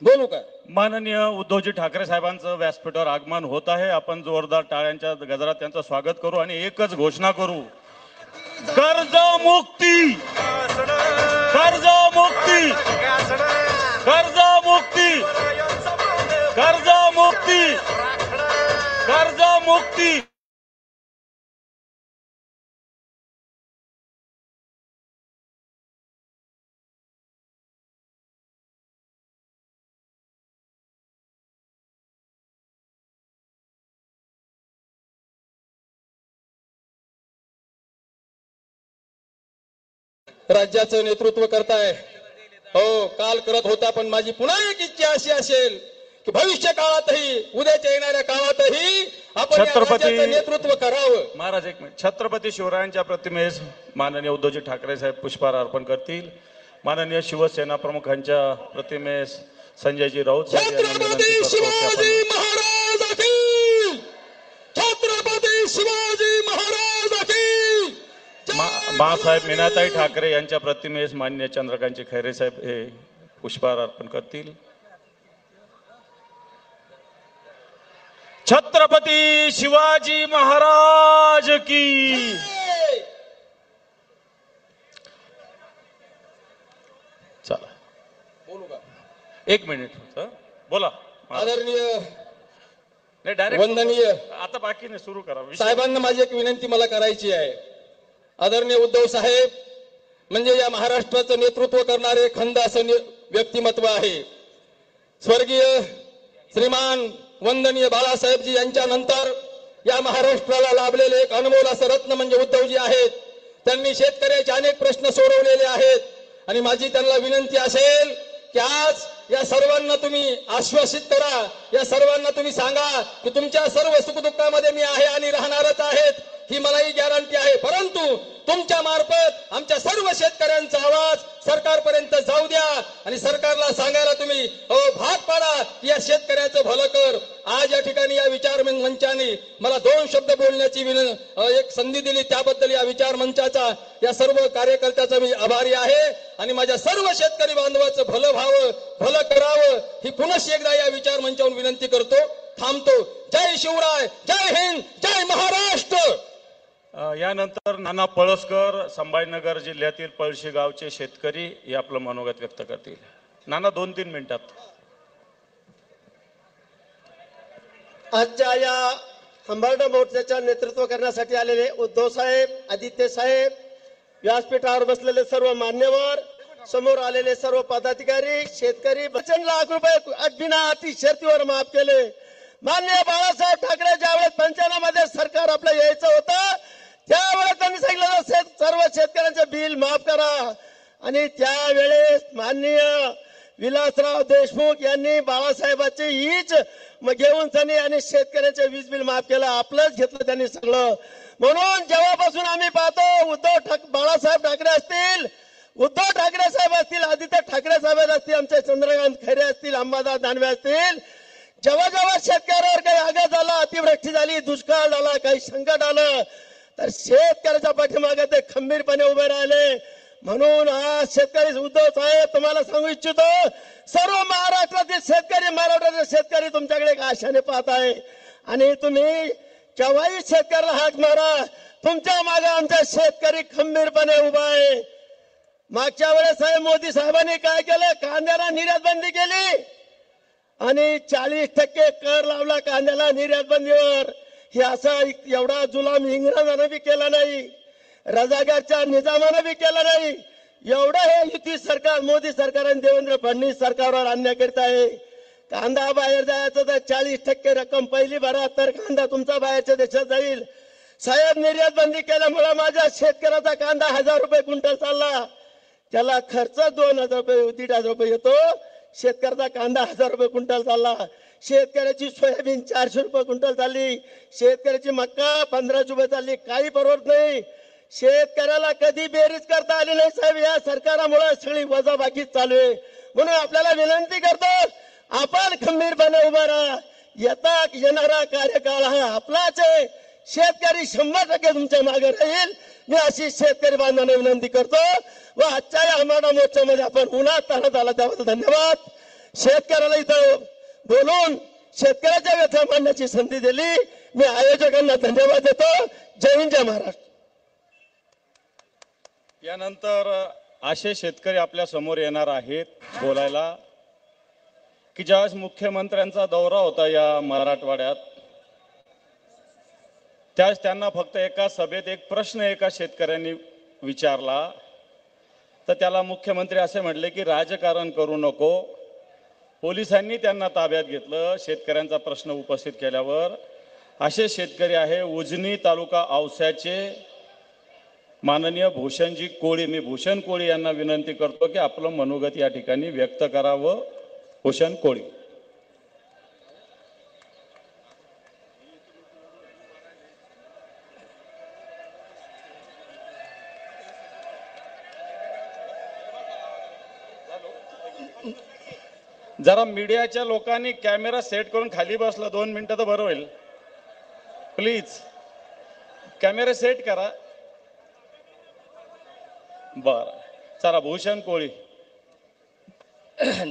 बोलू का? माननीय उद्धवजी ठाकरे साहेबांचं व्यासपीठावर आगमन होत आहे. आपण जोरदार टाळ्यांच्या गजरात त्यांचं स्वागत करू आणि एकच घोषणा करू, कर्जमुक्ती, कर्जमुक्ती, कर्जमुक्ती, कर्जमुक्ती, कर्जमुक्ती. राज्याचं नेतृत्व करताय. हो, काल करत होता, पण माझी पुन्हा एक इच्छा अशी असेल की भविष्य काळातही, उद्याच्या येणाऱ्या काळातही आपण या राज्याचं नेतृत्व करावं. महाराज एक मिनिट. छत्रपती शिवरायांच्या प्रतिमेस माननीय उद्धवजी ठाकरे साहेब पुष्पहार अर्पण करतील. माननीय शिवसेना प्रमुखांच्या प्रतिमेस संजयजी राऊत साहेब यांनी विनंती छत्रपती करतो शिवाजी महाराज की, छत्रपती शिवाजी महाराज की. बाळासाहेब मीनाताई ठाकरे यांच्या प्रतिमेस माननीय चंद्रकांत खैरे साहेब हे पुष्पहार अर्पण करतील. छत्रपती शिवाजी महाराज की. चला बोलू का? एक मिनिट बोला. आदरणीय नाही डायरेक्ट वंदनीय आता बाकी नाही, सुरू करा. साहेबांना माझी एक विनंती मला करायची आहे. आदरणीय उद्धव साहेब म्हणजे या महाराष्ट्राचं नेतृत्व करणारे खंद असं व्यक्तिमत्व आहे. स्वर्गीय श्रीमान वंदनीय बाळासाहेबजी यांच्या नंतर या महाराष्ट्राला लाभलेले एक अनमोल असं रत्न म्हणजे उद्धवजी आहेत. त्यांनी शेतकऱ्याचे अनेक प्रश्न सोडवलेले आहेत आणि माझी त्यांना विनंती असेल की आज या सर्वांना तुम्ही आश्वासित करा, या सर्वांना तुम्ही सांगा की तुमच्या सर्व सुखदुःखामध्ये मी आहे आणि राहणारच आहेत, ही मलाही गॅरंटी आहे. परंतु तुमच्या मार्फत आमच्या सर्व शेतकऱ्यांचा आवाज सरकारपर्यंत जाऊ द्या आणि सरकारला सांगायला तुम्ही भाग पाडा की या शेतकऱ्याचं भलं कर. आज या ठिकाणी या विचार मंचाने मला 2 शब्द बोलण्याची एक संधी दिली, त्याबद्दल या विचार मंचाचा, या सर्व कार्यकर्त्याचा मी आभारी आहे आणि माझ्या सर्व शेतकरी बांधवाचं भलं व्हावं, भलं करावं ही पुन्हा एकदा या विचार मंचावरून विनंती करतो. थांबतो. जय शिवराय, जय हिंद, जय महाराष्ट्र. यानंतर नाना पळसकर संभाजीनगर जिल्ह्यातील पळशी गावचे शेतकरी हे आपलं मनोगत व्यक्त करतील. नाना 2-3 मिनिटात. आजच्या या खंबार्ड मोर्चाच्या नेतृत्व करण्यासाठी आलेले उद्धव साहेब, आदित्य साहेब, व्यासपीठावर बसलेले सर्व मान्यवर, समोर आलेले सर्व पदाधिकारी, शेतकरी, 55 लाख रुपये बिना अति शर्तीवर माफ केले. माननीय बाळासाहेब ठाकरे ज्यावेळेस 95 मध्ये सरकार आपलं यायचं होतं त्यावेळेस त्यांनी सांगितलं सर्व शेतकऱ्यांचे बिल माफ करा आणि त्यावेळेस माननीय विलासराव देशमुख यांनी बाळासाहेबांची हीच घेऊन त्यांनी आणि शेतकऱ्यांचे वीज बिल माफ केलं. आपलंच घेतलं त्यांनी सगळं. म्हणून जेव्हापासून आम्ही पाहतो बाळासाहेब ठाकरे असतील, उद्धव ठाकरे साहेब असतील, आदित्य ठाकरे साहेब असतील, आमचे चंद्रकांत खैरे असतील, अंबादास दानवे असतील, जेव्हा जेव्हा शेतकऱ्यावर काही आघात झाला, अतिवृष्टी झाली, दुष्काळ झाला, काही संकट आलं तर शेतकऱ्याच्या पाठीमागे ते खंबीरपणे उभे राहिले. म्हणून आज शेतकरी उद्धव साहेब तुम्हाला सांगू इच्छितो, सर्व महाराष्ट्रातील शेतकरी, मराठवाड्यातील शेतकरी तुमच्याकडे एक आशाने पाहत आहे आणि तुम्ही केव्हाही शेतकऱ्याला हाक मारा, तुमच्या मागे आमचा शेतकरी खंबीरपणे उभा आहे. मागच्या वेळेस साहेब मोदी साहेबांनी काय केलं, कांद्याला निर्यात बंदी केली आणि 40% कर लावला कांद्याला निर्यात बंदीवर. हे असा एवढा जुलाम इंग्रजानं बी केला नाही, रजाकारच्या निजामानं बी केला नाही. एवढं हे युती सरकार, मोदी सरकार आणि देवेंद्र फडणवीस सरकारवर अन्याय करत आहे. कांदा बाहेर जायचं तर 40% रक्कम पहिली भरा तर कांदा तुमचा बाहेरच्या देशात जाईल. साहेब निर्यात बंदी केल्यामुळे माझ्या शेतकऱ्याचा कांदा 1000 रुपये क्विंटल चालला, त्याला खर्च 2000 रुपये 1500 रुपये येतो. शेतकऱ्याचा कांदा 1000 रुपये क्विंटल चालला, शेतकऱ्याची सोयाबीन 400 रुपये क्विंटल चालली, शेतकऱ्याची मक्का 1500 रुपये चालली. काही परवडत नाही. शेतकऱ्याला कधी बेरीज करता आली नाही साहेब, या सरकारामुळे सगळी वजाबाकी चालू आहे. म्हणून आपल्याला विनंती करतो, आपण खंबीरपणे उभा राहा. येणारा कार्यकाळ हा आपलाच आहे. शेतकरी 100% तुमच्या मागे राहील. मी अशी शेतकरी बांधवांना विनंती करतो व आजच्या या आंबाडा मोर्चामध्ये आपण उन्हात ताणत आला त्याबद्दल धन्यवाद. शेतकऱ्याला इथं बोलून शेतकऱ्याच्या व्यथा मांडण्याची संधी दिली. मी आयोजकांना धन्यवाद देतो. जय हिंद, जय महाराष्ट्र. यानंतर असे शेतकरी आपल्या समोर येणार आहेत बोलायला की ज्यावेळेस मुख्यमंत्र्यांचा दौरा होता या मराठवाड्यात, त्यावेळेस त्यांना फक्त एका सभेत एक प्रश्न एका शेतकऱ्यांनी विचारला, तर त्याला मुख्यमंत्री असे म्हटले की राजकारण करू नको. पोलिसांनी त्यांना ताब्यात घेतलं शेतकऱ्यांचा प्रश्न उपस्थित केल्यावर. असे शेतकरी आहे उजनी तालुका औस्याचे माननीय भूषणजी कोळी. मी भूषण कोळी यांना विनंती करतो की आपलं मनोगत या ठिकाणी व्यक्त करावं. भूषण कोळी. जरा मीडियाच्या लोकांनी कॅमेरा सेट करून खाली बसला 2 मिनिटं तर बरं होईल. प्लीज कॅमेरा सेट करा. बर, चला भूषण कोळी.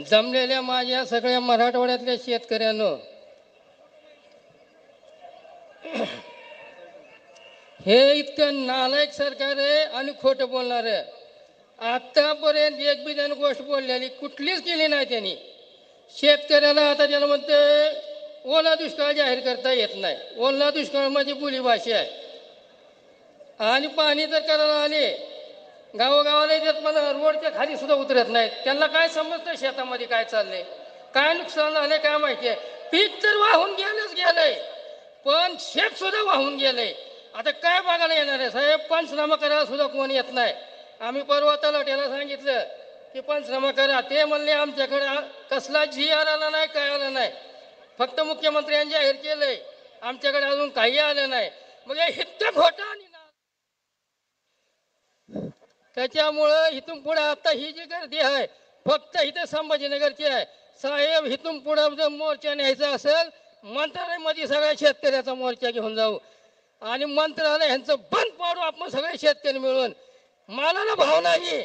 जमलेल्या माझ्या सगळ्या मराठवाड्यातल्या शेतकऱ्यांनो, हे इतकं नालायक सरकार आहे आणि खोटं बोलणार आहे. आतापर्यंत एक बी त्यानं गोष्ट बोललेली कुठलीच केली नाही त्यांनी. शेतकऱ्याला आता त्याला म्हणते ओला दुष्काळ जाहीर करता येत नाही. ओला दुष्काळ म्हणजे बोलीभाषा आहे. आणि पाणी जर करायला आले गावोगावाला येतात पण रोडच्या खाली सुद्धा उतरत नाहीत. त्यांना काय समजतं शेतामध्ये काय चाललंय, काय नुकसान झालंय काय माहिती आहे. पीक तर वाहून गेलंय पण शेत सुद्धा वाहून गेलंय. आता काय बघायला येणार आहे साहेब? पंचनामा करायला सुद्धा कोण येत नाही. आम्ही परवा तलाट्याला सांगितलं की पंचनामा करा. ते म्हणले आमच्याकडे कसला GR आला नाही, काय आलं नाही. फक्त मुख्यमंत्र्यांनी जाहीर केलंय, आमच्याकडे अजून काही आलं नाही. मग हे इतकं खोटं आणि त्याच्यामुळं इथून पुढे आता ही जी गर्दी आहे फक्त इथे संभाजीनगरची आहे. साहेब इथून पुढे जर मोर्चा न्यायचा असेल मंत्रालयामध्ये सगळ्या शेतकऱ्याचा मोर्चा घेऊन जाऊ आणि मंत्रालय ह्यांचं बंद पाडू आपण सगळे शेतकरी मिळून. मालाला भाव नाही,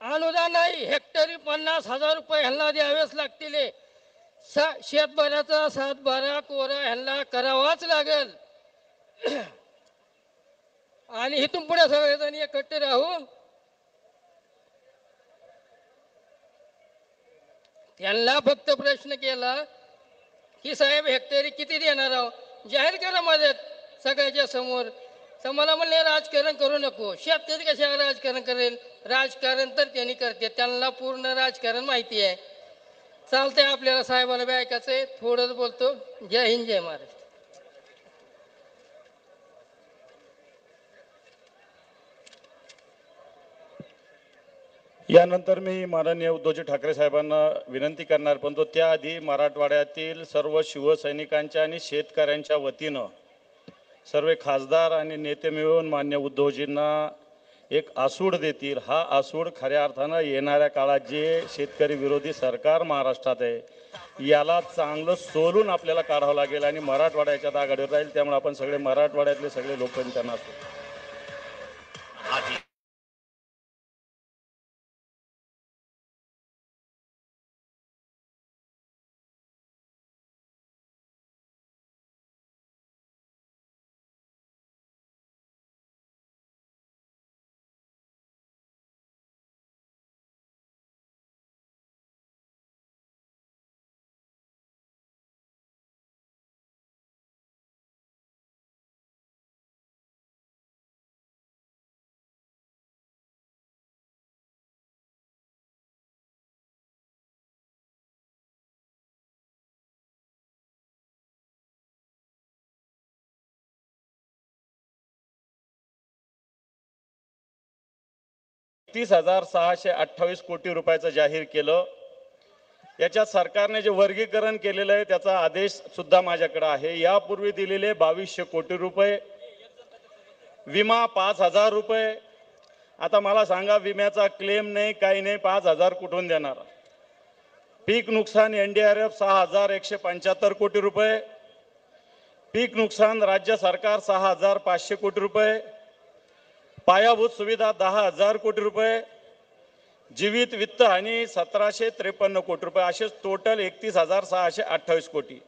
अनुदान नाही, हेक्टरी 50,000 रुपये ह्यांना द्यावेच लागतील. शेतभराचा 7-12 कोरा ह्यांना करावाच लागेल. आणि इथून पुढे सगळेजण एकत्र राहून त्यांना फक्त प्रश्न केला की साहेब हेक्टरी किती देणार आहोत, जाहीर करा मदत सगळ्याच्या समोर. तर मला म्हणले राजकारण करू नको. शेतकरी कशाला राजकारण करेल? राजकारण तर त्यांनी करते, त्यांना पूर्ण राजकारण माहिती आहे. चालतंय, आपल्याला साहेबाला बी ऐकायचंय, थोडंच बोलतो. जय हिंद, जय महाराष्ट्र. यानंतर मी माननीय उद्धवजी ठाकरे साहेबांना विनंती करणार, पण तो त्याआधी मराठवाड्यातील सर्व शिवसैनिकांच्या आणि शेतकऱ्यांच्या वतीनं सर्व खासदार आणि नेते मिळून मान्य उद्धवजींना एक आसूड देतील. हा आसूड खऱ्या अर्थानं येणाऱ्या काळात जे शेतकरी विरोधी सरकार महाराष्ट्रात आहे याला चांगलं सोलून आपल्याला काढावं लागेल आणि मराठवाड्याच्या आघाडीवर राहील. त्यामुळे आपण सगळे मराठवाड्यातले सगळे लोक त्यांना ₹30,628 कोटी रुपयाचं जाहीर केलं. याच्यात सरकारने जे वर्गीकरण केलेलं आहे त्याचा आदेश सुद्धा माझ्याकडे आहे. यापूर्वी दिलेले 2200 कोटी रुपये, विमा 5,000 रुपये. आता मला सांगा, विम्याचा क्लेम नाही, काही नाही, 5,000 कुठून देणार? पीक नुकसान NDRF 6,175 कोटी रुपये, पीक नुकसान राज्य सरकार 6,500 कोटी रुपये, पायाभूत सुविधा 10,000 कोटी रुपये, जीवित वित्त हानी 1753 कोटी रुपये, असे टोटल 31,628 कोटी.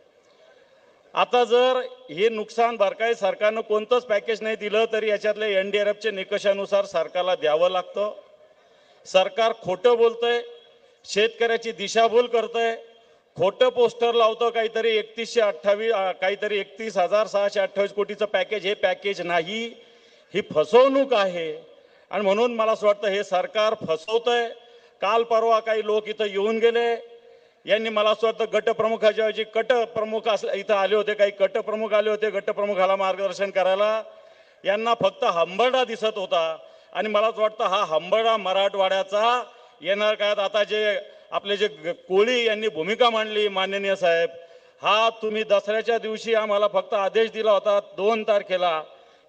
आता जर हे नुकसान भरपाई सरकारनं कोणतंच पॅकेज नाही दिलं तरी याच्यातले NDRFचे निकषानुसार सरकारला द्यावं लागतं. सरकार खोटं बोलतंय, शेतकऱ्याची दिशाभूल करतंय, खोटं पोस्टर लावतं काहीतरी 31,628 कोटीचं पॅकेज. हे पॅकेज नाही, ही फसवणूक आहे. आणि म्हणून मला असं वाटतं हे सरकार फसवतंय. काल परवा काही लोक इथं येऊन गेले, यांनी मला असं वाटतं गटप्रमुखाच्या ऐवजी कटप्रमुख इथं आले होते, काही गटप्रमुख आले होते गटप्रमुखाला मार्गदर्शन करायला. यांना फक्त हंबरडा दिसत होता. आणि मला असं वाटतं हा हंबरडा मराठवाड्याचा येणार काळात, आता जे आपले जे कोळी यांनी भूमिका मांडली माननीय साहेब, हा तुम्ही दसऱ्याच्या दिवशी आम्हाला फक्त आदेश दिला होता 2 तारखेला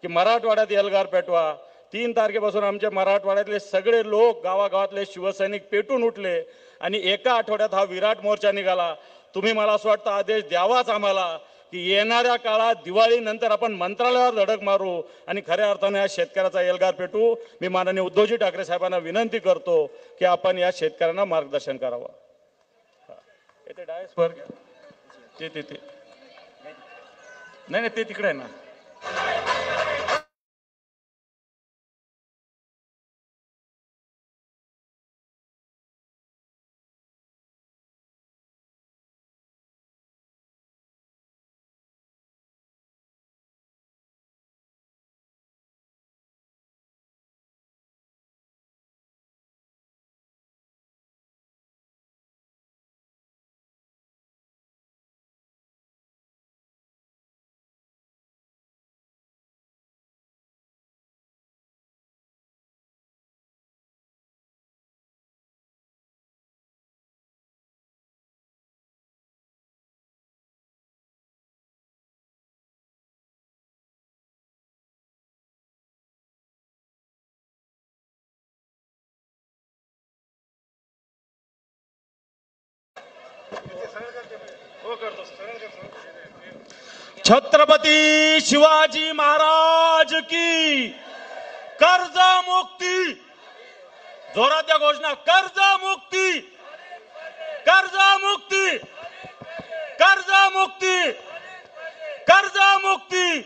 की मराठवाड्यात एल्गार पेटवा. 3 तारखेपासून आमच्या मराठवाड्यातले सगळे लोक गावागावातले शिवसैनिक पेटून उठले आणि एका आठवड्यात हा विराट मोर्चा निघाला. तुम्ही मला असं वाटतं आदेश द्यावाच आम्हाला की येणाऱ्या काळात दिवाळीनंतर आपण मंत्रालयावर धडक मारू आणि खऱ्या अर्थाने या शेतकऱ्याचा एल्गार पेटू. मी माननीय उद्धवजी ठाकरे साहेबांना विनंती करतो की आपण या शेतकऱ्यांना मार्गदर्शन करावं. ते डायसवर ते नाही ते तिकडे आहे ना. छत्रपती शिवाजी महाराज की कर्जमुक्ती. जोरात द्या घोषणा. कर्जमुक्ती, कर्जमुक्ती, कर्जमुक्ती, कर्जमुक्ती.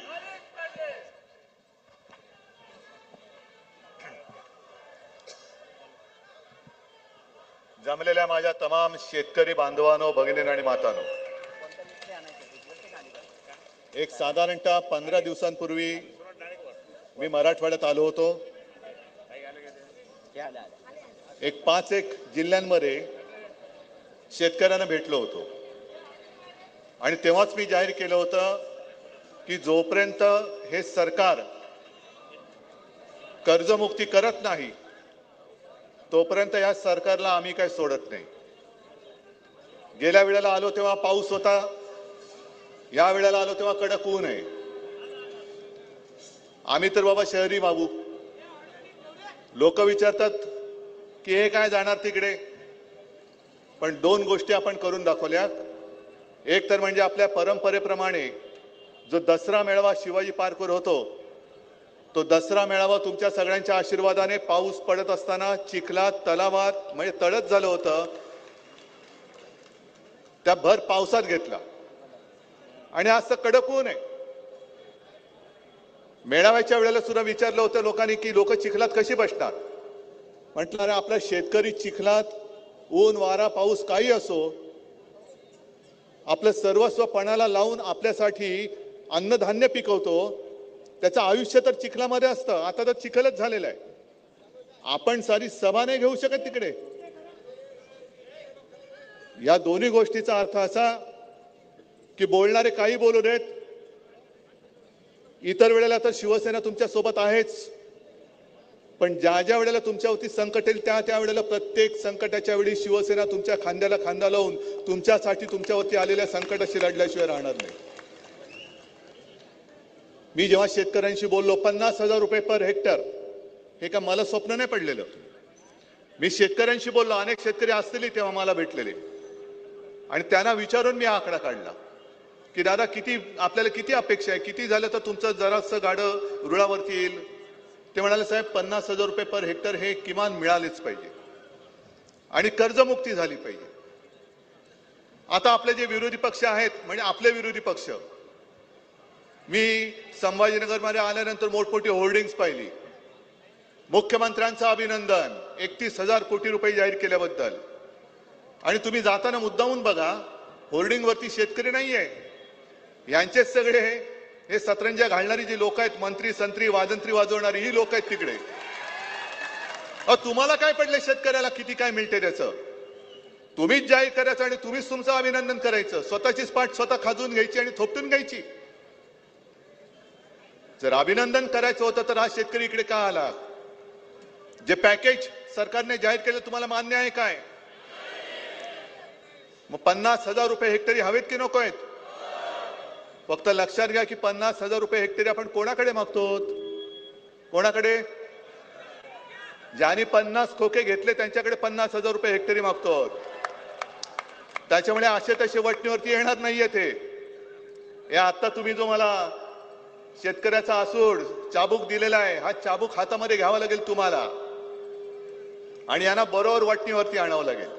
जमलेल्या माझ्या तमाम शेतकरी बांधवांनो, भगिनींनो आणि मातांनो, एक साधारणतः 15 दिवसांपूर्वी मी मराठवाड्यात आलो होतो. एक 5 जिल्ह्यांमध्ये शेतकऱ्यांना भेटलो होतो आणि तेव्हाच मी जाहीर केलं होतं की जोपर्यंत हे सरकार कर्जमुक्ती करत नाही तोपर्यंत या सरकारला आम्ही काय सोडत नाही. गेल्या वेळेला आलो तेव्हा पाऊस होता, या वेळेला आलो तेव्हा कडक ऊन आहे. आम्ही तर बाबा शहरी बाबू. लोक विचारतात की हे काय जाणार तिकडे, पण 2 गोष्टी आपण करून दाखवल्या. एक तर म्हणजे आपल्या परंपरेप्रमाणे जो दसरा मेळावा शिवाजी पार्कवर होतो, तो दसरा मेळावा तुमच्या सगळ्यांच्या आशीर्वादाने पाऊस पडत असताना चिखलात तलावात म्हणजे तळत झालं होतं, त्या भर पावसात घेतला. आणि आज तर कडक ऊन आहे. मेळाव्याच्या वेळेला सुद्धा विचारलं होतं लोकांनी की लोक चिखलात कशी बसणार. म्हटलं अरे आपला शेतकरी चिखलात ऊन वारा पाऊस काही असो आपलं सर्वस्व पणाला लावून आपल्यासाठी अन्नधान्य पिकवतो. त्याचं आयुष्य तर चिखलामध्ये असतं. आता तर चिखलच झालेलं आहे. आपण सारी सभा नाही घेऊ शकत तिकडे. या दोन्ही गोष्टीचा अर्थ असा की बोलणारे काही बोलू देत. इतर वेळेला तर शिवसेना तुमच्या सोबत आहेच, पण ज्या ज्या वेळेला तुमच्यावरती संकट येईल त्या वेळेला प्रत्येक संकटाच्या वेळी शिवसेना तुमच्या खांद्याला खांदा लावून तुमच्यासाठी तुमच्यावरती आलेल्या संकटाशी लढल्याशिवाय राहणार नाही. मी जेव्हा शेतकऱ्यांशी बोललो 50,000 रुपये पर हेक्टर, हे का मला स्वप्न नाही पडलेलं. मी शेतकऱ्यांशी बोललो, अनेक शेतकरी असतील तेव्हा मला भेटलेले, आणि त्यांना विचारून मी आकडा काढला की दादा किती आपल्याला किती अपेक्षा आहे, किती झालं तर तुमचं जरासं गाडं रुळावरती येईल. ते म्हणाले साहेब 50,000 रुपये पर हेक्टर हे किमान मिळालेच पाहिजे. आणि कर्जमुक्ती झाली पाहिजे. आता आपले जे विरोधी पक्ष आहेत, म्हणजे आपले विरोधी पक्ष, मी संभाजीनगरमध्ये आल्यानंतर मोठमोठी होर्डिंग्स पाहिली. मुख्यमंत्र्यांचं अभिनंदन 31,000 कोटी रुपये जाहीर केल्याबद्दल. आणि तुम्ही जाताना मुद्दामून बघा, होर्डिंग वरती शेतकरी नाहीये, यांचेच सगळे हे सतरंजा घालणारी जी लोक आहेत, मंत्री संत्री वाजंत्री वाजवणारी ही लोक आहेत तिकडे. तुम्हाला काय पडले शेतकऱ्याला किती काय मिळते त्याचं? तुम्हीच जाहीर करायचं आणि तुम्हीच तुमचं अभिनंदन करायचं. स्वतःचीच पाठ स्वतः खाजून घ्यायची आणि थोपटून घ्यायची. जर अभिनंदन करायचं होतं तर हा शेतकरी इकडे का आला? जे पॅकेज सरकारने जाहीर केलं तुम्हाला मान्य आहे काय? मग 50,000 रुपये हेक्टरी हवेत की नको आहेत? फक्त लक्षात घ्या की 50,000 रुपये हेक्टरी आपण कोणाकडे मागतो? कोणाकडे? ज्यांनी 50 खोके घेतले त्यांच्याकडे 50,000 रुपये हेक्टरी मागतो. त्याच्यामुळे असे तसे वटणीवरती येणार नाहीये ते. हे आता तुम्ही जो मला शेतकऱ्याचा आसूड चाबूक दिलेला आहे, हा चाबूक हातामध्ये घ्यावा लागेल तुम्हाला आणि यांना बरोबर वटणीवरती आणावं लागेल.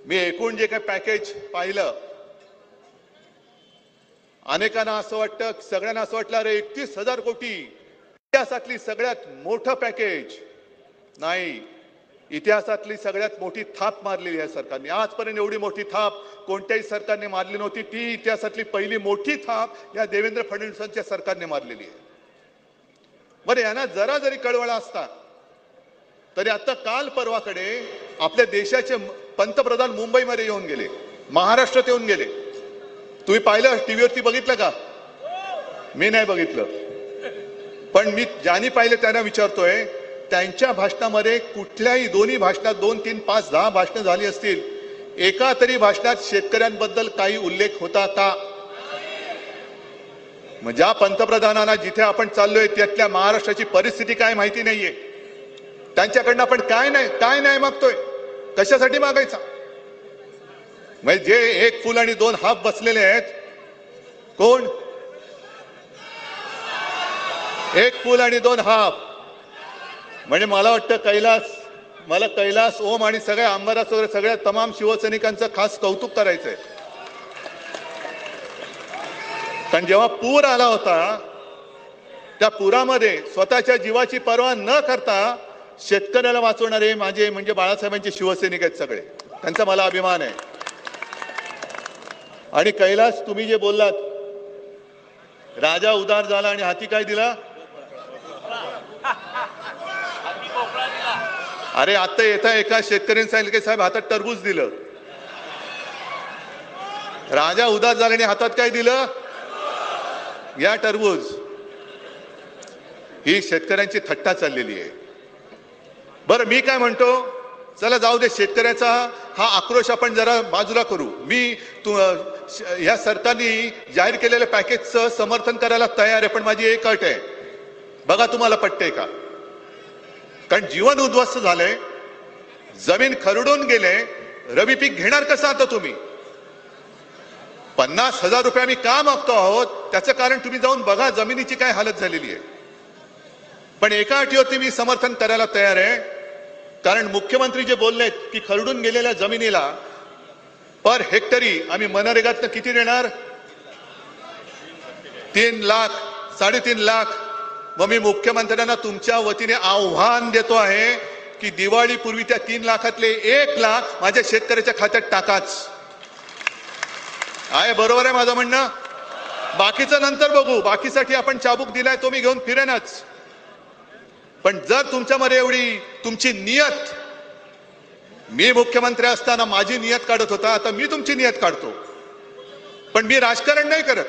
मी एकूण जे काही पॅकेज पाहिलं, अनेकांना असं वाटतं, सगळ्यांना असं वाटलं अरे 31,000 कोटी इतिहासातली सगळ्यात मोठं पॅकेज. नाही, इतिहासातली सगळ्यात मोठी थाप मारलेली आहे सरकारने. आजपर्यंत एवढी मोठी थाप कोणत्याही सरकारने मारली नव्हती. ती इतिहासातली पहिली मोठी थाप या देवेंद्र फडणवीसांच्या सरकारने मारलेली आहे. बरं, यांना जरा जरी कळवळा असता तरी आता काल परवाकडे आपल्या देशाचे पंतप्रधान मुंबईमध्ये येऊन गेले, महाराष्ट्रात येऊन गेले. तुम्ही पाहिलं, टीव्हीवरती बघितलं का? मी नाही बघितलं, पण मी ज्यांनी पाहिलं त्यांना विचारतोय, त्यांच्या भाषणामध्ये कुठल्याही, दोन्ही भाषणात 2, 3, 5, 10 भाषणं झाली असतील, एका तरी भाषणात शेतकऱ्यांबद्दल काही उल्लेख होता का? मग ज्या पंतप्रधानांना जिथे आपण चाललोय त्यातल्या महाराष्ट्राची परिस्थिती काय माहिती नाहीये, त्यांच्याकडनं आपण काय नाही मागतोय, कशासाठी मागायचा? म्हणजे जे एक फुल आणि दोन हाफ बसलेले आहेत, कोण? एक फुल आणि दोन हाफ. म्हणजे मला वाटतं कैलास ओम आणि सगळ्या आमदारांसह सगळ्या तमाम शिवसैनिकांचं खास कौतुक करायचंय. कारण जेव्हा पूर आला होता, त्या पुरामध्ये स्वतःच्या जीवाची पर्वा न करता शेतकऱ्याला वाचवणारे माझे म्हणजे बाळासाहेबांचे शिवसैनिक आहेत सगळे. त्यांचा मला अभिमान आहे. आणि कैलास, तुम्ही जे बोललात, राजा उदार झाला आणि हाती काय दिला? अरे आता येता एका शेतकऱ्यांनी सांगितलं की साहेब हातात टरबूज दिलं. राजा उदार झाला आणि हातात काय दिलं? या टरबूज. ही शेतकऱ्यांची थट्टा चाललेली आहे. बरं, मी काय म्हणतो, चला जाऊ दे, शेतकऱ्याचा हा आक्रोश आपण जरा बाजूला करू. मी या सरकारने जाहीर केलेल्या पॅकेजचं समर्थन करायला तयार आहे, पण माझी एक अट आहे, बघा तुम्हाला पटते का? कारण जीवन उद्ध्वस्त झालंय, जमीन खरडून गेले, रबी पीक घेणार कसं आता तुम्ही? 50,000 रुपये आम्ही का मागतो आहोत त्याचं कारण तुम्ही जाऊन बघा, जमिनीची काय हालत झालेली आहे. पण एका अटीवरती मी समर्थन करायला तयार आहे, कारण मुख्यमंत्री जे बोललेत की खरडून गेलेल्या जमिनीला पर हेक्टरी आम्ही मनरेगातनं किती देणार? 3 लाख, 3.5 लाख. मग मी मुख्यमंत्र्यांना तुमच्या वतीने आव्हान देतो आहे की दिवाळीपूर्वी त्या 3 लाखातले 1 लाख माझ्या शेतकऱ्याच्या खात्यात टाकाच. आहे, बरोबर आहे माझं म्हणणं? बाकीचं नंतर बघू, बाकीसाठी आपण चाबूक दिलाय तो मी घेऊन फिरेनच. पण जर तुमच्यामध्ये एवढी तुमची नियत, मी मुख्यमंत्री असताना माझी नियत काढत होता, आता मी तुमची नियत काढतो, पण मी राजकारण नाही करत.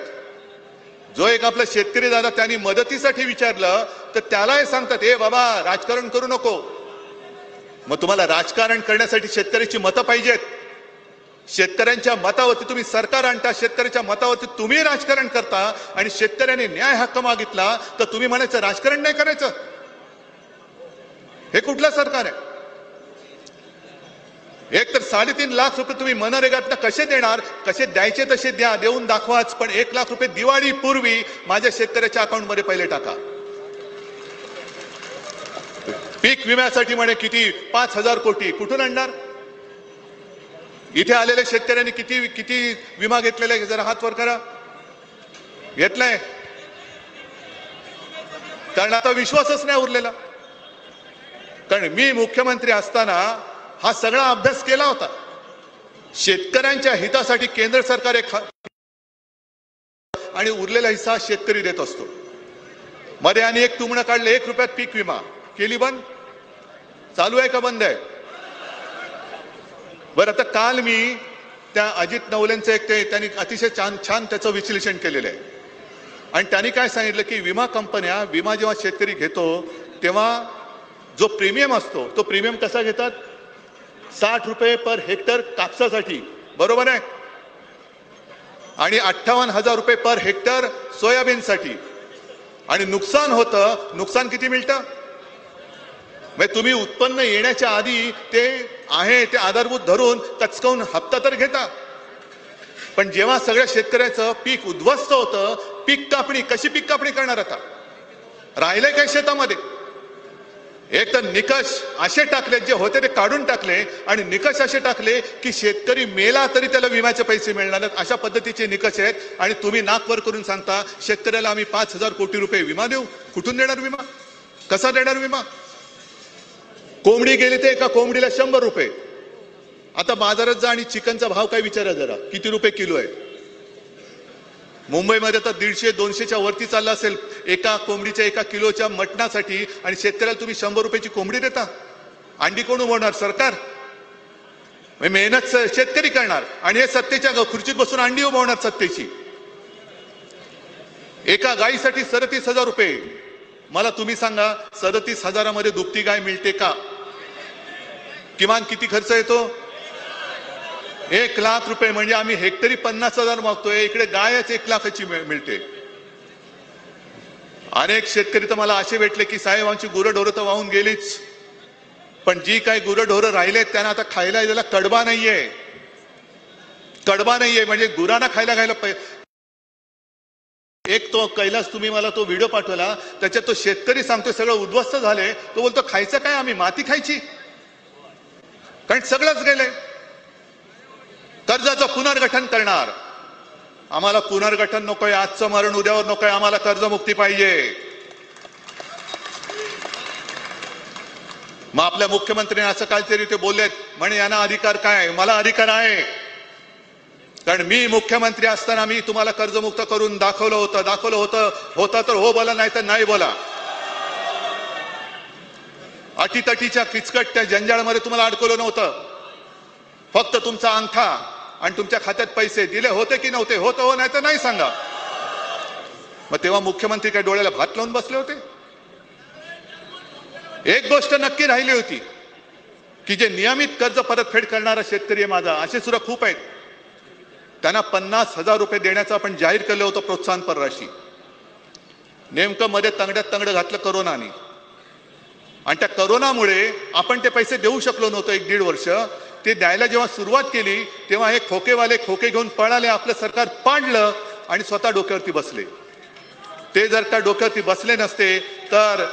जो एक आपला शेतकरी दादा त्यांनी मदतीसाठी विचारलं तर त्याला हे सांगतात, ए बाबा राजकारण करू नको. मग तुम्हाला राजकारण करण्यासाठी शेतकऱ्याची मतं पाहिजेत. शेतकऱ्यांच्या मतावरती तुम्ही सरकार आणता, शेतकऱ्याच्या मतावरती तुम्ही राजकारण करता, आणि शेतकऱ्याने न्याय हक्क मागितला तर तुम्ही म्हणायचं राजकारण नाही करायचं. हे कुठलं सरकार आहे? एक तर 3.5 लाख रुपये तुम्ही मनरेगातनं कसे देणार? कसे द्यायचे तसे द्या, देऊन दाखवाच, पण 1 लाख रुपये दिवाळी पूर्वी माझ्या शेतकऱ्याच्या अकाउंटमध्ये पहिले टाका. पीक विम्यासाठी म्हणे किती 5,000 कोटी कुठून आणणार? इथे आलेल्या शेतकऱ्यांनी किती किती विमा घेतलेला आहे? जरा हात वर करा. घेतलाय? कारण आता विश्वासच नाही उरलेला. कारण मी मुख्यमंत्री असताना हा सगळा अभ्यास केला होता. शेतकऱ्यांच्या हितासाठी केंद्र सरकार आणि उरलेला हिस्सा शेतकरी देत असतो. मध्ये आणि एक तुमणं काढले, 1 रुपयात पीक विमा केली बंद. चालू आहे का बंद आहे? बरं, आता काल मी त्या अजित नवलेंचं त्यांनी अतिशय छान त्याचं विश्लेषण केलेलं आहे. आणि त्यांनी काय सांगितलं की विमा कंपन्या विमा जेव्हा शेतकरी घेतो तेव्हा जो प्रीमियम असतो तो प्रीमियम कसा घेतात? 60 रुपये पर हेक्टर कापसासाठी, बरोबर आहे, आणि 58,000 रुपये पर हेक्टर सोयाबीनसाठी. आणि नुकसान होतं, नुकसान किती मिळतं? म्हणजे तुम्ही उत्पन्न येण्याच्या आधी ते आहे ते आधारभूत धरून कचकावून हप्ता तर घेता, पण जेव्हा सगळ्या शेतकऱ्याचं पीक उद्ध्वस्त होतं, पीक कापणी कशी पीक कापणी करणार? आता राहिले काय शेतामध्ये? एक तर निकष असे टाकले, जे होते ते काढून टाकले, आणि निकष असे टाकले की शेतकरी मेला तरी त्याला विम्याचे पैसे मिळणार नाहीत, अशा पद्धतीचे निकष आहेत. आणि तुम्ही नाक वर करून सांगता शेतकऱ्याला आम्ही 5,000 कोटी रुपये विमा देऊ. कुठून देणार विमा? कसा देणार विमा? कोंबडी गेली ते एका कोंबडीला 100 रुपये. आता बाजारात जा आणि चिकनचा भाव काय विचारा जरा, किती रुपये किलो आहे? मुंबईमध्ये तर 150-200च्या वरती चालला असेल एका कोंबडीच्या 1 किलोच्या मटणासाठी, आणि शेतकऱ्याला तुम्ही 100 रुपयाची कोंबडी देता. अंडी कोण उभवणार? सरकार. मेहनत शेतकरी करणार आणि हे सत्तेच्या खुर्चीत बसून अंडी उभवणार सत्तेची. एका गायीसाठी 37,000 रुपये. मला तुम्ही सांगा, 37,000मध्ये दुभती गाय मिळते का? किमान किती खर्च येतो? 1 लाख रुपये. म्हणजे आम्ही हेक्टरी 50,000 मागतोय, इकडे गायच 1 लाखाची मिळते. अनेक शेतकरी तर मला असे भेटले की साहेब आमची गुरंढोरं तर वाहून गेलीच, पण जी काही गुरंढोरं राहिलेत त्यांना आता खायला यायला कडबा नाहीये. कडबा नाहीये म्हणजे गुरांना खायला एक तो कैलास तुम्ही मला तो व्हिडिओ पाठवला, त्याच्यात तो शेतकरी सांगतोय सगळं उद्ध्वस्त झाले. तो बोलतो खायचं काय? आम्ही माती खायची, कारण सगळंच गेलंय. कर्जाचं पुनर्गठन करणार. आम्हाला पुनर्गठन नकोय, आजचं मरण उद्यावर नकोय, आम्हाला कर्जमुक्ती पाहिजे. मग आपल्या मुख्यमंत्र्यांनी असं काहीतरी ते बोललेत म्हणे यांना अधिकार काय? मला अधिकार आहे, कारण मी मुख्यमंत्री असताना मी तुम्हाला कर्जमुक्त करून दाखवलं होतं तर हो बोला, नाही तर नाही बोला. अटीतटीच्या किचकट त्या जंजाळमध्ये तुम्हाला अडकवलं नव्हतं. फक्त तुमचा अंगठा आणि तुमच्या खात्यात पैसे दिले होते की नव्हते? होतं हो, नाही तर नाही सांगा. मग तेव्हा मुख्यमंत्री काय डोळ्याला भात लावून बसले होते? एक गोष्ट नक्की राहिली होती की जे नियमित कर्ज परतफेड करणारा शेतकरी आहे माझा, असे सुद्धा खूप आहेत, त्यांना 50,000 रुपये देण्याचं आपण जाहीर केलं होतं प्रोत्साहनपर राशी. नेमकं मध्ये तंगड्यात तंगड घातलं करोनाने, आणि त्या करोनामुळे आपण ते पैसे देऊ शकलो नव्हतो 1-1.5 वर्ष. ते द्यायला जेव्हा सुरुवात केली तेव्हा हे खोकेवाले खोके घेऊन पळाले, आपलं सरकार पाडलं आणि स्वतः डोक्यावरती बसले. ते जर का डोक्यावरती बसले नसते तर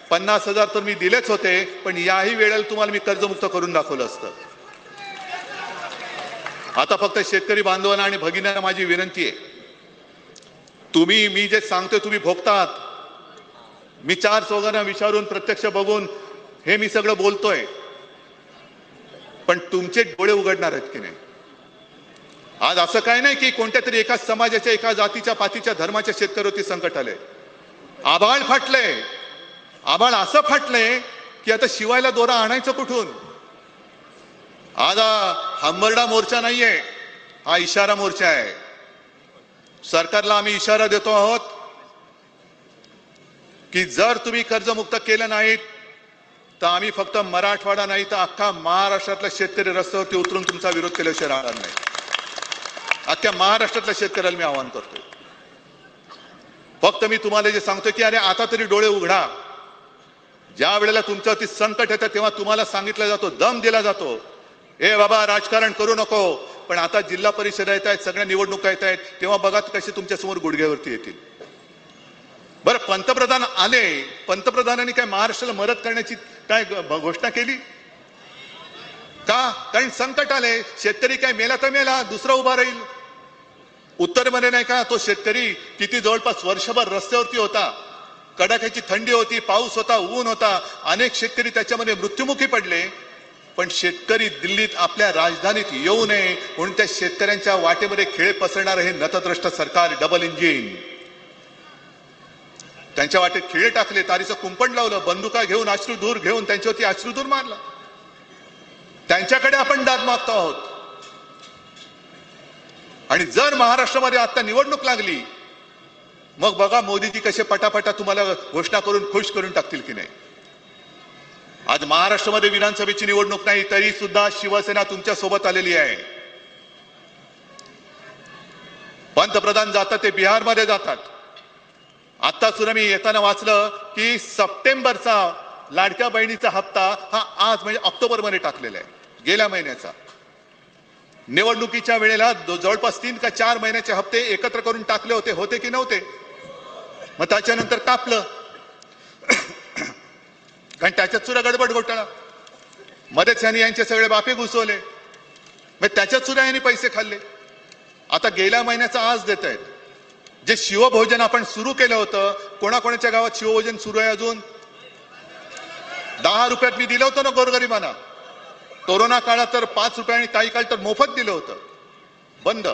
50,000 तर मी दिलेच होते, पण याही वेळेला तुम्हाला मी कर्जमुक्त करून दाखवलं असतं. आता फक्त शेतकरी बांधवांना आणि भगिनींना माझी विनंती आहे, तुम्ही मी जे सांगतोय तुम्ही भोगतात. मी 4 चौघांना विचारून प्रत्यक्ष बघून हे मी सगळं बोलतोय, पण तुमचे डोळे उघडणार आहेत की नाही? आज असं काय नाही की कोणत्या तरी एका समाजाच्या, एका जातीच्या, पातीच्या, धर्माच्या शेतकऱ्यावरती संकट आले. आभाळ फाटले. आभाळ असं फाटलंय की आता शिवायला दोरा आणायचं कुठून? आज हंबरडा मोर्चा नाहीये, हा इशारा मोर्चा आहे. सरकारला आम्ही इशारा देतो आहोत की जर तुम्ही कर्जमुक्त केलं नाहीत तर आम्ही फक्त मराठवाडा नाही तर अख्खा महाराष्ट्रातल्या शेतकरी रस्त्यावरती उतरून तुमचा विरोध केल्याशिवाय राहणार नाही. अख्ख्या महाराष्ट्रातल्या शेतकऱ्याला मी आवाहन करतोय. फक्त मी तुम्हाला जे सांगतोय की अरे आता तरी डोळे उघडा. ज्या वेळेला तुमच्यावरती संकट येतं तेव्हा तुम्हाला सांगितलं जातो, दम दिला जातो, हे बाबा राजकारण करू नको. पण आता जिल्हा परिषद येत आहेत, सगळ्या निवडणुका येत आहेत, तेव्हा बघा कसे तुमच्या समोर गुडघ्यावरती येतील. बरं, पंतप्रधान आले, पंतप्रधानांनी काय महाराष्ट्राला मदत करण्याची काय घोषणा केली का? कारण संकट आले, शेतकरी काय मेला तर मेला, दुसरा उभा राहील. उत्तरेमध्ये नाही का तो शेतकरी किती जवळपास वर्षभर रस्त्यावरती होता, कडाक्याची थंडी होती, पाऊस होता, ऊन होता, अनेक शेतकरी त्याच्यामध्ये मृत्युमुखी पडले. पण शेतकरी दिल्लीत आपल्या राजधानीत येऊ नये म्हणून त्या शेतकऱ्यांच्या वाटेमध्ये खेळ पसरणार हे नतद्रष्ट सरकार, डबल इंजिन, त्यांच्या वाटेत खिळे टाकले, तारीचं कुंपण लावलं, बंदुका घेऊन अश्रुधूर घेऊन त्यांच्यावरती अश्रुधूर मारला. त्यांच्याकडे आपण दाद मागतो आहोत. आणि जर महाराष्ट्रामध्ये आता निवडणूक लागली मग बघा मोदीजी कसे पटापटा तुम्हाला घोषणा करून खुश करून टाकतील की नाही. आज महाराष्ट्रामध्ये विधानसभेची निवडणूक नाही तरी सुद्धा शिवसेना तुमच्या सोबत आलेली आहे. पंतप्रधान जातात ते बिहारमध्ये जातात. आता सुद्धा मी येताना वाचलं की सप्टेंबरचा लाडक्या बहिणीचा हप्ता हा आज म्हणजे ऑक्टोबरमध्ये टाकलेला आहे, गेल्या महिन्याचा. निवडणुकीच्या वेळेला जवळपास 3 का 4 महिन्याचे हप्ते एकत्र करून टाकले होते की नव्हते? मग त्याच्यानंतर कापलं कारण त्याच्यात सुद्धा गडबड घोटाळा, मध्येच यांनी यांचे सगळे बापे घुसवले, मग त्याच्यात सुद्धा यांनी पैसे खाल्ले. आता गेल्या महिन्याचा आज देत आहेत. जे शिवभोजन आपण सुरू केलं होतं, कोणाकोणाच्या गावात शिवभोजन सुरू आहे अजून? 10 रुपयात मी दिलं होतं ना गोरगरिबांना. कोरोना काळात तर 5 रुपये काही काळ तर मोफत दिलं होतं. बंद.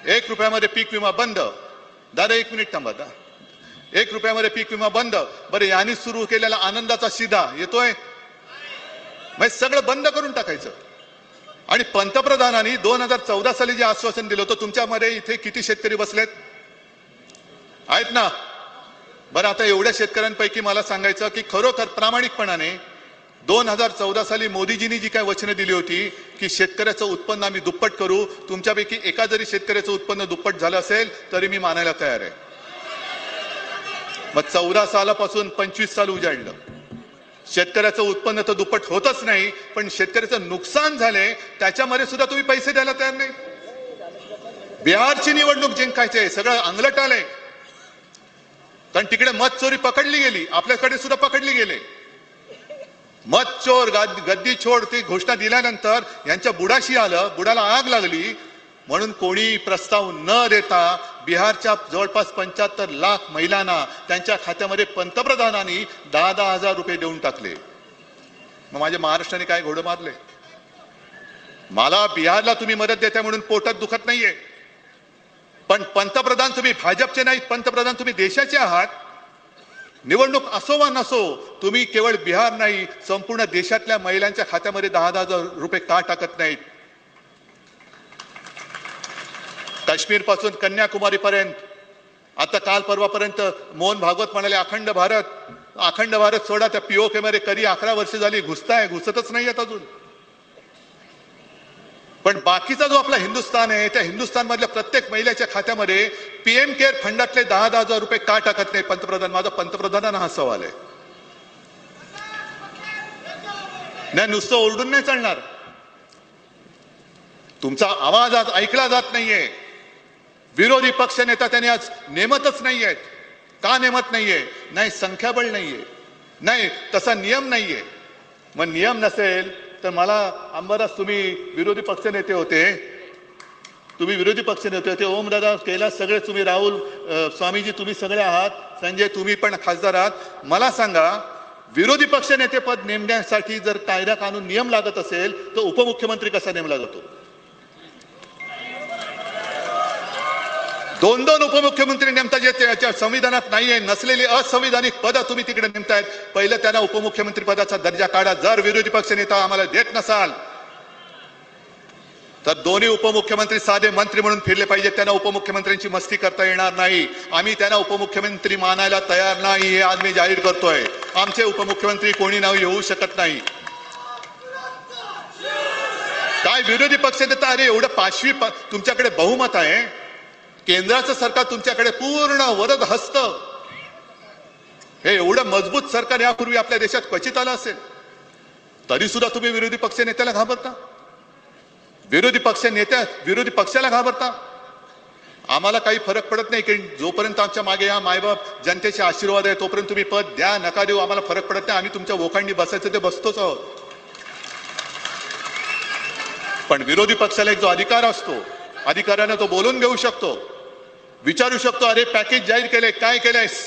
1 रुपयामध्ये पीक विमा बंद. दादा 1 मिनिट थांबा. 1 रुपयामध्ये पीक विमा बंद. बरं, यांनी सुरू केलेला आनंदाचा शिधा येतोय? मग सगळं बंद करून टाकायचं. आणि पंतप्रधानांनी 2014 साली जे आश्वासन दिलं होतं, तुमच्यामध्ये इथे किती शेतकरी बसलेत आहेत ना? बरं, आता एवढ्या शेतकऱ्यांपैकी मला सांगायचं की खरोखर प्रामाणिकपणाने 2014 साली मोदीजींनी जी काय वचनं दिली होती की शेतकऱ्याचं उत्पन्न आम्ही दुप्पट करू, तुमच्यापैकी एका जरी शेतकऱ्याचं उत्पन्न दुप्पट झालं असेल तरी मी मानायला तयार आहे. मग 14 सालापासून 25 साल उजाडलं. शेतकऱ्याचं उत्पन्न तर दुप्पट होतच नाही, पण शेतकऱ्याचं नुकसान झाले त्याच्यामध्ये सुद्धा तुम्ही पैसे द्यायला तयार नाही. बिहारची निवडणूक जिंकायची आहे, सगळं अंगलट आलंय. कारण तिकडे मत चोरी पकडली गेली, आपल्याकडे सुद्धा पकडली गेले. मत चोर गद्दी छोड ती घोषणा दिल्यानंतर यांच्या बुडाशी आलं, बुडाला आग लागली म्हणून कोणी प्रस्ताव न देता बिहारच्या जवळपास 75 लाख महिलांना त्यांच्या खात्यामध्ये पंतप्रधानांनी 10-10 हजार रुपये देऊन टाकले. मग माझ्या महाराष्ट्राने काय घोडं मारले? मला बिहारला तुम्ही मदत देताय म्हणून पोटात दुखत नाहीये, पण पंतप्रधान तुम्ही भाजपचे नाहीत, पंतप्रधान तुम्ही देशाचे आहात. निवडणूक असो वा नसो, तुम्ही केवळ बिहार नाही संपूर्ण देशातल्या महिलांच्या खात्यामध्ये 10-10 हजार रुपये का टाकत नाहीत? काश्मीर पासून कन्याकुमारी पर्यंत, आता काल परवापर्यंत मोहन भागवत म्हणाले अखंड भारत सोडा, त्या पीओके मध्ये कधी 11 वर्ष झाली घुसतच नाही आहेत अजून. पण बाकीचा जो आपला हिंदुस्थान आहे, त्या हिंदुस्थान मधल्या प्रत्येक महिलेच्या खात्यामध्ये पीएम केअर फंडातले 10-10 हजार रुपये का टाकत नाही पंतप्रधान? माझा पंतप्रधानांना हा सवाल आहे. नाही, नुसतं ओरडून नाही चालणार. तुमचा आवाज आज ऐकला जात नाहीये. विरोधी पक्ष नेता त्यांनी आज नेमतच नाहीयेत. का नेमत नाहीये? नाही संख्याबळ नाहीये, नाही तसा नियम नाहीये. मग नियम नसेल तर मला अंबादास, तुम्ही विरोधी पक्ष नेते होते, ओमदादा कैलास सगळे तुम्ही, राहुल स्वामीजी तुम्ही सगळे आहात, संजय तुम्ही पण खासदार आहात. मला सांगा, विरोधी पक्ष नेते पद नेमण्यासाठी जर कायदा कानून नियम लागत असेल तर उपमुख्यमंत्री कसा नेमला जातो? 2-2 उपमुख्यमंत्री नेमता जे त्याच्या संविधानात नाहीये. नसलेली असंविधानिक पद तुम्ही तिकडे नेमतायत. पहिलं त्यांना उपमुख्यमंत्री पदाचा दर्जा काढा. जर विरोधी पक्ष नेता आम्हाला देत नसाल तर दोन्ही उपमुख्यमंत्री साधे मंत्री म्हणून फिरले पाहिजे. त्यांना उपमुख्यमंत्र्यांची मस्ती करता येणार नाही. आम्ही त्यांना उपमुख्यमंत्री मानायला तयार नाही, हे आज मी जाहीर करतोय. आमचे उपमुख्यमंत्री कोणी नाव येऊ शकत नाही. काय विरोधी पक्ष नेता? अरे एवढं 5वी तुमच्याकडे बहुमत आहे, केंद्राचं सरकार तुमच्याकडे पूर्ण वरद हस्त, हे एवढं मजबूत सरकार यापूर्वी आपल्या देशात क्वचित आलं असेल. तरी सुद्धा तुम्ही विरोधी पक्ष नेत्याला घाबरता, विरोधी पक्षाला घाबरता. आम्हाला काही फरक पडत नाही की जोपर्यंत आमच्या मागे या मायबाप जनतेचे आशीर्वाद आहे तोपर्यंत तुम्ही पद द्या नका देऊ आम्हाला फरक पडत नाही. आम्ही तुमच्या वोखांडी बसायचं ते बसतोच आहोत. पण विरोधी पक्षाला एक जो अधिकार असतो, अधिकाऱ्यानं तो बोलून घेऊ शकतो, विचारू शकतो, अरे पॅकेज जाहीर केले, काय केलंयस?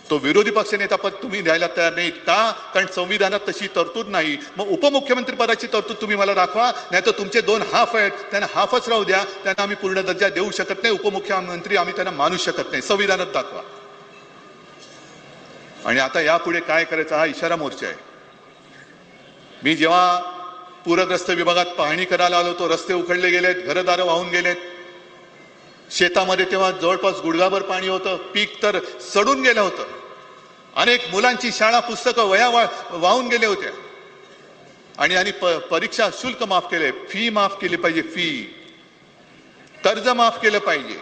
तो विरोधी पक्ष नेता पद तुम्ही द्यायला तयार नाही का? कारण संविधानात तशी तरतूद नाही. मग उपमुख्यमंत्री पदाची तरतूद तुम्ही मला दाखवा, नाही तर तुमचे 2 हाफ आहेत त्यांना हाफच राहू द्या. त्यांना आम्ही पूर्ण दर्जा देऊ शकत नाही, उपमुख्यमंत्री आम्ही त्यांना मानू शकत नाही. संविधानात दाखवा. आणि आता यापुढे काय करायचं हा इशारा मोर्चा आहे. मी जेव्हा पूरग्रस्त विभागात पाहणी करायला आलो तो रस्ते उखडले गेलेत, घरदारं वाहून गेलेत. शेतामध्ये तेव्हा जवळपास गुडघाभर पाणी होतं, पीक तर सडून गेलं होतं. अनेक मुलांची शाळा पुस्तकं वह्या वाहून गेले होत्या. आणि परीक्षा शुल्क माफ केले, फी माफ केली पाहिजे, फी कर्ज माफ केलं पाहिजे.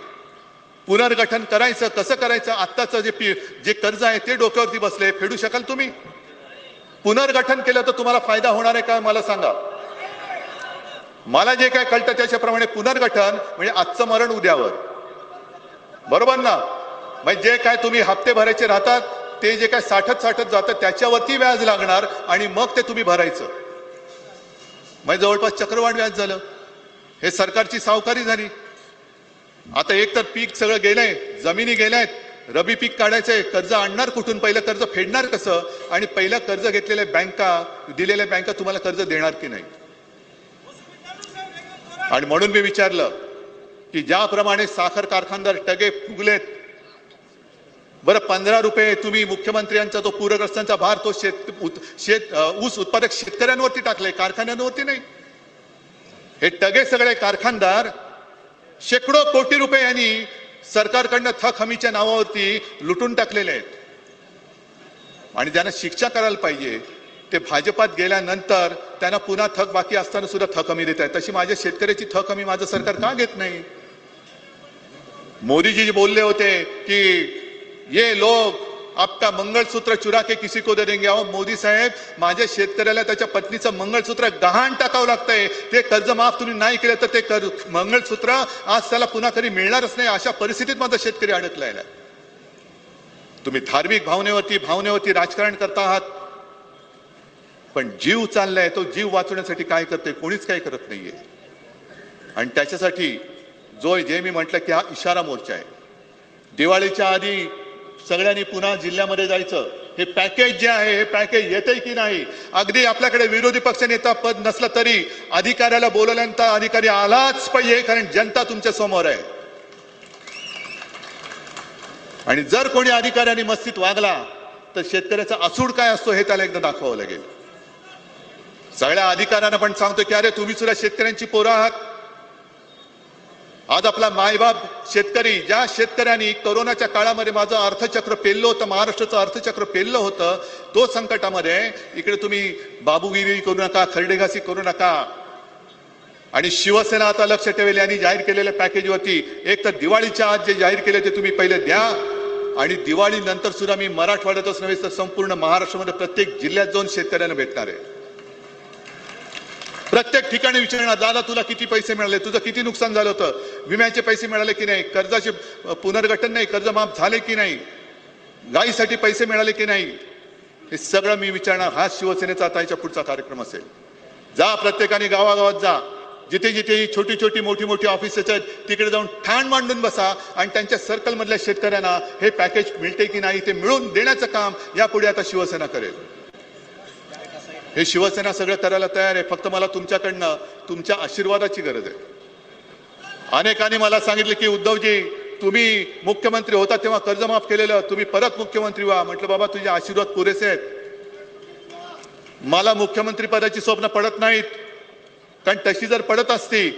पुनर्गठन करायचं कसं करायचं? आत्ताचं जे कर्ज आहे ते डोक्यावरती बसले, फेडू शकाल तुम्ही? पुनर्गठन केलं तर तुम्हाला फायदा होणार आहे का मला सांगा. मला जे काय कळतं त्याच्याप्रमाणे पुनर्गठन म्हणजे आजचं मरण उद्यावर, बरोबर ना? म्हणजे जे काय तुम्ही हप्ते भरायचे राहतात ते जे काय साठत जातं त्याच्यावरती व्याज लागणार आणि मग ते तुम्ही भरायचं. म्हणजे जवळपास चक्रवाढ व्याज झालं. हे सरकारची सावकारी झाली. आता एक तर पीक सगळं गेलंय, जमिनी गेल्यात, रबी पीक काढायचंय, कर्ज आणणार कुठून? पहिलं कर्ज फेडणार कसं? आणि पहिलं कर्ज घेतलेल्या बँका, दिलेल्या बँका तुम्हाला कर्ज देणार की नाही? आणि म्हणून मी विचारलं की ज्याप्रमाणे साखर कारखानदार टगे फुगलेत, बरं 15 रुपये तुम्ही मुख्यमंत्र्यांचा तो पूरग्रस्तांचा भार तो ऊस उत्पादक शेतकऱ्यांवरती टाकले, कारखान्यांवरती नाही. हे टगे सगळे कारखानदार शेकडो कोटी रुपये यांनी सरकारकडनं थक हमीच्या नावावरती लुटून टाकलेले आहेत. आणि ज्यांना शिक्षा करायला पाहिजे ते भाजपात गेल्यानंतर त्यांना पुन्हा थक बाकी असताना सुद्धा थक हमी देत आहे. तशी माझ्या शेतकऱ्याची थक हमी माझं सरकार का घेत नाही? मोदीजी बोलले होते की ये लोग आपका मंगलसूत्र चुरा के किसी को दे देंगे. अहो मोदी साहेब, माझ्या शेतकऱ्याला त्याच्या पत्नीचं मंगळसूत्र गहाण टाकावं लागतंय. ते कर्ज माफ तुम्ही नाही केलं तर ते मंगळसूत्र आज त्याला पुन्हा कधी मिळणारच नाही. अशा परिस्थितीत माझा शेतकरी अडकलाय. तुम्ही धार्मिक भावनेवरती राजकारण करता आहात, पण जीव चाललाय, तो जीव वाचवण्यासाठी काय करते? कोणीच काय करत नाहीये. आणि त्याच्यासाठी जे मी म्हटलं की हा इशारा मोर्चा आहे. दिवाळीच्या आधी सगळ्यांनी पुन्हा जिल्ह्यामध्ये जायचं. हे पॅकेज जे आहे हे पॅकेज येतंय की नाही? अगदी आपल्याकडे विरोधी पक्ष नेता पद नसलं तरी अधिकाऱ्याला बोलवल्यानंतर अधिकारी आलाच पाहिजे, कारण जनता तुमच्या समोर आहे. आणि जर कोणी अधिकाऱ्यांनी मस्तीत वागला तर शेतकऱ्याचा असूड काय असतो हे त्याला एकदा दाखवावं लागेल. सगळ्या अधिकाऱ्यांना पण सांगतो की अरे तुम्ही सुद्धा शेतकऱ्यांची पोरं आहात. आज आपला मायबाप शेतकरी, ज्या शेतकऱ्यांनी कोरोनाच्या काळामध्ये माझं अर्थचक्र पेललं होतं, महाराष्ट्राचं अर्थचक्र पेललं होतं, तो संकटामध्ये इकडे तुम्ही बाबूगिरी करू नका, खरडेघासी करू नका. आणि शिवसेना आता लक्ष ठेवेल यांनी जाहीर केलेल्या पॅकेजवरती. एक तर दिवाळीच्या आज जे जाहीर केले ते तुम्ही पहिले द्या, आणि दिवाळी नंतर सुद्धा मी मराठवाड्यातच नव्हे तर संपूर्ण महाराष्ट्रामध्ये प्रत्येक जिल्ह्यात जाऊन शेतकऱ्यांना भेटणार आहे. प्रत्येक ठिकाणी विचारणार, दादा तुला किती पैसे मिळाले, तुझं किती नुकसान झालं होतं, विम्याचे पैसे मिळाले की नाही, कर्जाचे पुनर्गठन नाही, कर्ज माफ झाले की नाही, गायीसाठी पैसे मिळाले की नाही, हे सगळं मी विचारणार. हा शिवसेनेचा आता याच्या पुढचा कार्यक्रम असेल. जा प्रत्येकाने गावागावात जा, जिथे जिथे छोटी छोटी मोठी मोठी ऑफिसेस आहेत तिकडे जाऊन ठाण मांडून बसा आणि त्यांच्या सर्कल मधल्या शेतकऱ्यांना हे पॅकेज मिळते की नाही ते मिळवून देण्याचं काम यापुढे आता शिवसेना करेल. हे शिवसेना सगळं करायला तयार आहे. फक्त मला तुमच्याकडनं तुमच्या आशीर्वादाची गरज आहे. अनेकांनी मला सांगितलं की उद्धवजी तुम्ही मुख्यमंत्री होता तेव्हा कर्ज माफ केलेलं, तुम्ही परत मुख्यमंत्री व्हा. म्हटलं बाबा तुझे आशीर्वाद पुरेसे आहेत. मला मुख्यमंत्री पदाची स्वप्न पडत नाहीत, कारण तशी जर पडत असती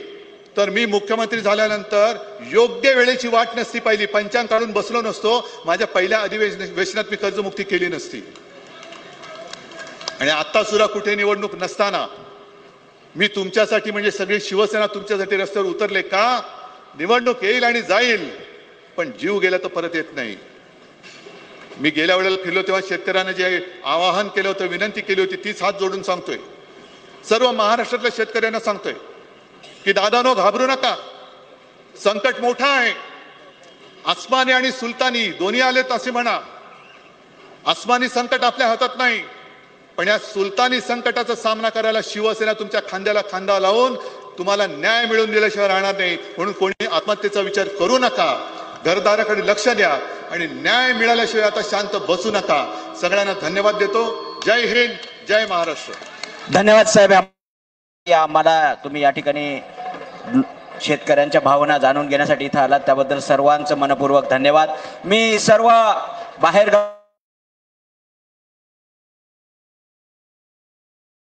तर मी मुख्यमंत्री झाल्यानंतर योग्य वेळेची वाट नसती पाहिली, पंचांग काढून बसलो नसतो, माझ्या पहिल्या अधिवेशनात मी कर्जमुक्ती केली नसती. आणि आता सुद्धा कुठे निवडणूक नसताना मी तुमच्यासाठी म्हणजे सगळी शिवसेना तुमच्यासाठी रस्त्यावर उतरले का? निवडणूक येईल आणि जाईल, पण जीव गेला तर परत येत नाही. मी गेल्या वेळेला फिरलो तेव्हा शेतकऱ्यांना जे आवाहन केलं होतं, विनंती केली होती, तीच हात जोडून सांगतोय. सर्व महाराष्ट्रातल्या शेतकऱ्यांना सांगतोय की दादानो घाबरू नका. संकट मोठं आहे. आसमानी आणि सुलतानी दोन्ही आलेत असे म्हणा. आसमानी संकट आपल्या हातात नाही, पण या सुलतानी संकटाचा सामना करायला शिवसेना तुमच्या खांद्याला खांदा लावून तुम्हाला न्याय मिळवून दिल्याशिवाय राहणार नाही. म्हणून कोणी आत्महत्येचा विचार करू नका. घरदाराकडे लक्ष द्या आणि न्याय मिळाल्याशिवाय आता शांत बसू नका. सगळ्यांना धन्यवाद देतो. जय हिंद, जय महाराष्ट्र. धन्यवाद साहेब. आम्हाला तुम्ही या ठिकाणी शेतकऱ्यांच्या भावना जाणून घेण्यासाठी इथं आलात त्याबद्दल सर्वांचं मनपूर्वक धन्यवाद. मी सर्व बाहेर